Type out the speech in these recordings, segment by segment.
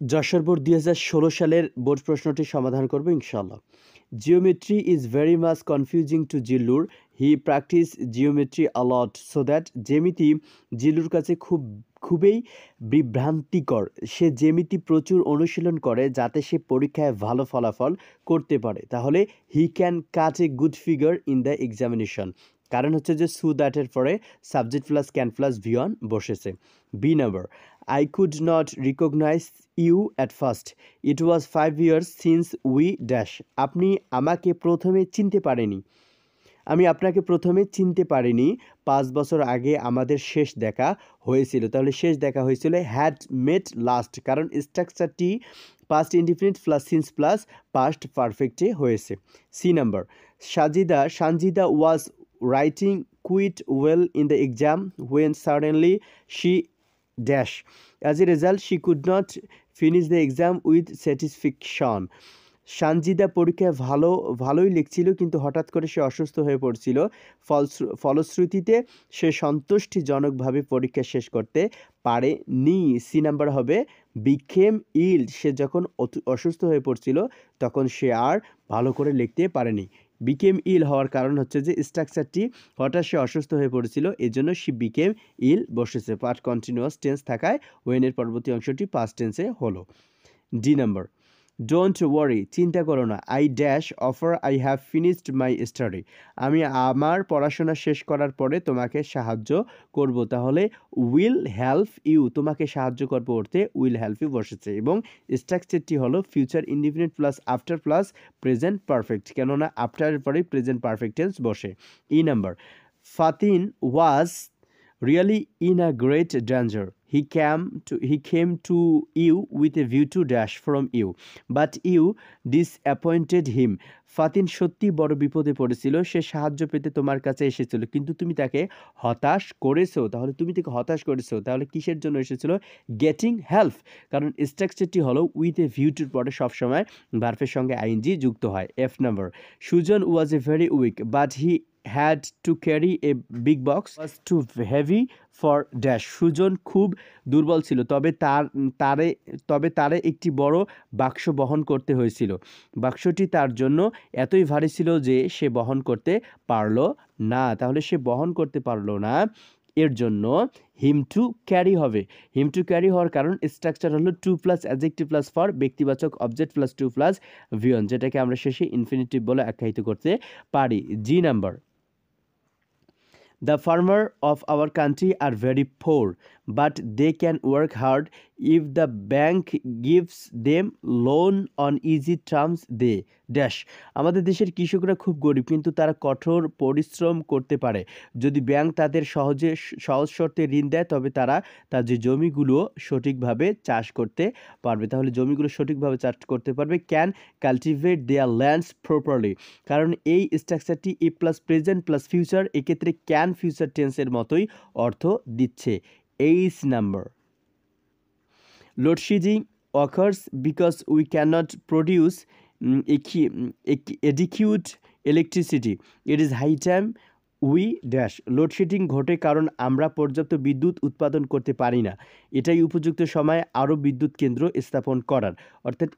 Jessore board 2016 সালের board প্রশ্নটি সমাধান করব ইনশাআল্লাহ। Geometry is very much confusing to Zillur. He practice geometry a lot so that জ্যামিতি জিল্লুর কাছে খুবই বিভ্রান্তিকর। সে জ্যামিতি প্রচুর অনুশীলন করে যাতে সে পরীক্ষায় ভালো ফলাফল করতে পারে। তাহলে he can cut a good figure in the examination. কারণ হচ্ছে যে সু দ্যাটের পরে subject plus can plus V one বসেছে। B number, I could not recognize you at first. It was 5 years since we dash. আপনি আমাকে প্রথমে চিনতে পারেনি। আমি আপনাকে প্রথমে চিনতে পারিনি। 5 বছর আগে আমাদের শেষ দেখা হয়েছিল। তাহলে শেষ দেখা হয়েছিল হ্যাড মেট লাস্ট, কারণ স্ট্রাকচারটি past indefinite plus since plus past পারফেক্টে হয়েছে। C number, Sanjida was writing quite well in the exam when suddenly she dash. As a result, she could not finish the exam with satisfaction. Sanjida পরীক্ষায় ভালোই লিখছিল, কিন্তু হঠাৎ করে সে অসুস্থ হয়ে পড়ছিল। ফলশ্রুতিতে সে সন্তুষ্টিজনকভাবে পরীক্ষা শেষ করতে পারেনি। সি নাম্বার হবে বিকেম ইল। সে যখন অসুস্থ হয়ে পড়ছিল তখন সে আর ভালো করে লিখতে পারেনি। বিকেম ইল হওয়ার কারণ হচ্ছে যে স্ট্রাকচারটি হঠাৎ সে অসুস্থ হয়ে পড়েছিল, এই জন্য সি বিকেম ইল বসেছে। পাস্ট কন্টিনিউয়াস টেন্স থাকায় ওয়েনের পরবর্তী অংশটি পাস্ট টেন্সে হলো। ডি নাম্বার, ডোন্ট ওয়ারি, চিন্তা করো না। I dash offer I have finished my study. আমি আমার পড়াশোনা শেষ করার পরে তোমাকে সাহায্য করব। তাহলে উইল হেল্প ইউ, তোমাকে সাহায্য করবো অর্থে উইল হেল্প ইউ বসেছে, এবং স্ট্রাকচারটি হলো future indefinite plus after plus present perfect, কেননা আফটারের পরেই প্রেজেন্ট পারফেক্ট টেন্স বসে। E number, Fatin was really in a great danger. He came to you with a view to dash from you, but you disappointed him. Fatin সত্যি বড় বিপদে পড়েছিল, সে সাহায্য পেতে তোমার কাছে এসেছিল, কিন্তু তুমি তাকে হতাশ করেছো। তাহলে তুমি তাকে হতাশ করেছো, তাহলে কিসের জন্য এসেছিল? গেটিং হেল্প, কারণ স্ট্রাকচারটি হলো উইথ এ ভিউ টুর পরে সবসময় ভার্বের সঙ্গে আইএনজি যুক্ত হয়। F number, Sujan was a very weak but he had to carry a big box was too heavy for dash. Sujan খুব দুর্বল ছিল, তবে তারে একটি বড় বাক্স বহন করতে হয়েছিল। বাক্সটি তার জন্য এতই ভারী ছিল যে সে বহন করতে পারলো না। তাহলে সে বহন করতে পারলো না, এর জন্য হিম টু ক্যারি হবে। হিম টু ক্যারি হওয়ার কারণ স্ট্রাকচার হলো to plus adjective plus for ব্যক্তিবাচক object plus to plus V one, যেটাকে আমরা শেষে ইনফিনিটিভ বলে আখ্যায়িত করতে পারি। G number, the farmer of our country are very poor, but they can work hard if the bank gives them loan on easy terms. They dash. আমাদের দেশের কৃষকরা খুব গরিব, কিন্তু তারা কঠোর পরিশ্রম করতে পারে। যদি ব্যাংক তাদের সহজ শর্তে ঋণ দেয়, তবে তারা তাদের জমিগুলো সঠিকভাবে চাষ করতে পারবে। তাহলে জমিগুলো সঠিকভাবে চাষ করতে পারবে। Can cultivate their lands properly, কারণ এই স্ট্রাকচারটি এ প্লাস প্রেজেন্ট প্লাস ফিউচার, এক্ষেত্রে ক্যান ফিউচার টেন্সের মতোই অর্থ দিচ্ছে। H number, load shedding occurs because we cannot produce adequate electricity. It is high time we dash. Load shedding ঘটে কারণ আমরা পর্যাপ্ত বিদ্যুৎ উৎপাদন করতে পারি না। এটাই উপযুক্ত সময় আরও বিদ্যুৎ কেন্দ্র স্থাপন করার, অর্থাৎ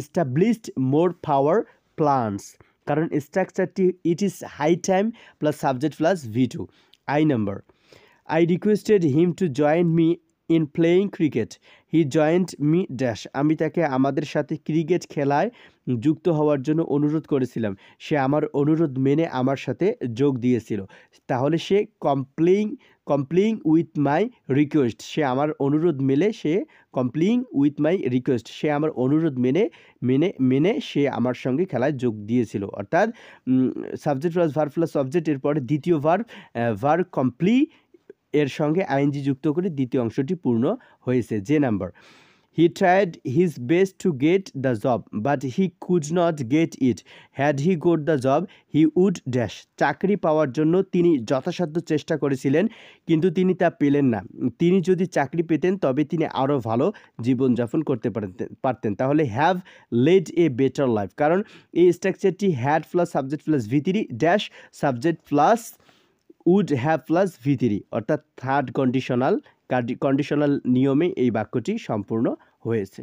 established more power plants, কারণ স্ট্রাকচারটি it is high time plus subject plus V two. I number, I requested him to join me in playing cricket. He joined me dash. আমি তাকে আমাদের সাথে ক্রিকেট খেলায় যুক্ত হওয়ার জন্য অনুরোধ করেছিলাম। সে আমার অনুরোধ মেনে আমার সাথে যোগ দিয়েছিল। তাহলে সে কমপ্লিং উইথ মাই রিকোয়েস্ট, সে আমার অনুরোধ মেনে সে কমপ্লিং উইথ মাই রিকোয়েস্ট, সে আমার অনুরোধ মেনে সে আমার সঙ্গে খেলায় যোগ দিয়েছিল। অর্থাৎ subject plus verb plus object, এরপরে দ্বিতীয় ভার্ব কমপ্লি এর সঙ্গে আইএনজি যুক্ত করে দ্বিতীয় অংশটি পূর্ণ হয়েছে। যে number, he tried his best to get the job but he could not get it. Had he got the job he would dash. চাকরি পাওয়ার জন্য তিনি যথাসাধ্য চেষ্টা করেছিলেন, কিন্তু তিনি তা পেলেন না। তিনি যদি চাকরি পেতেন তবে তিনি আরও ভালো জীবনযাপন করতে পারতেন। তাহলে have led a better life, কারণ এই স্ট্রাকচারটি হ্যাড প্লাস সাবজেক্ট প্লাস ভি3 dash subject plus would have plus ভি3, অর্থাৎ থার্ড কন্ডিশনাল কন্ডিশনাল নিয়মে এই বাক্যটি সম্পূর্ণ হয়েছে।